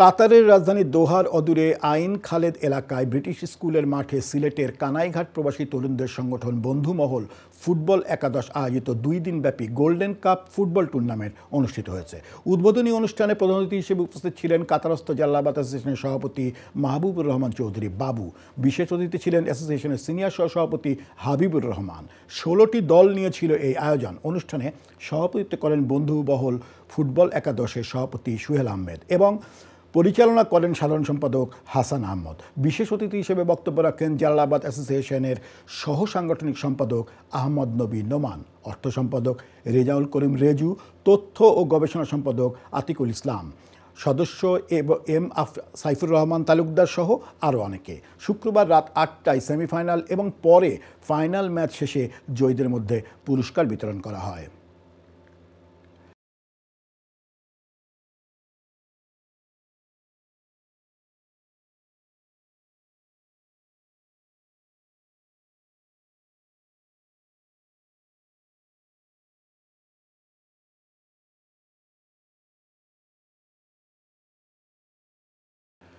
কাতারের রাজধানী দোহার অদূরে আইন খালেদ এলাকায় ব্রিটিশ স্কুলের মাঠে সিলেটের কানাইঘাট প্রবাসী তরুণদের সংগঠন বন্ধুমহল ফুটবল একাদশ আয়োজিত 2 দিনব্যাপী গোল্ডেন কাপ ফুটবল টুর্নামেন্ট অনুষ্ঠিত হয়েছে। উদ্বোধনী অনুষ্ঠানে প্রধান অতিথি হিসেবে উপস্থিত ছিলেন কাতারস্থ জালালাবাদ অ্যাসোসিয়েশনের সভাপতি মাহবুবুর রহমান চৌধুরী বাবু। বিশেষ অতিথি ছিলেন অ্যাসোসিয়েশনের সিনিয়র সহসভাপতি হাবিবুর রহমান। 16টি দল নিয়ে ছিল এই আয়োজন। অনুষ্ঠানে সভাপতিত্ব করেন বন্ধুমহল ফুটবল একাদশের সভাপতি সুহেল আহমেদ এবং পরিচালনা করেন সাধারণ সম্পাদক হাসান আহমদ। বিশেষ অতিথি হিসেবে বক্তব্য রাখেন জালালাবাদ অ্যাসোসিয়েশনের সহ সাংগঠনিক সম্পাদক আহমদ নবী নোমান, অর্থ সম্পাদক রেজাউল করিম রেজু, তথ্য ও গবেষণা সম্পাদক আতিকুল ইসলাম, সদস্য এম সাইফুর রহমান তালুকদার সহ আরও অনেকে। শুক্রবার রাত 8টায় সেমিফাইনাল এবং পরে ফাইনাল ম্যাচ শেষে জয়ীদের মধ্যে পুরস্কার বিতরণ করা হয়।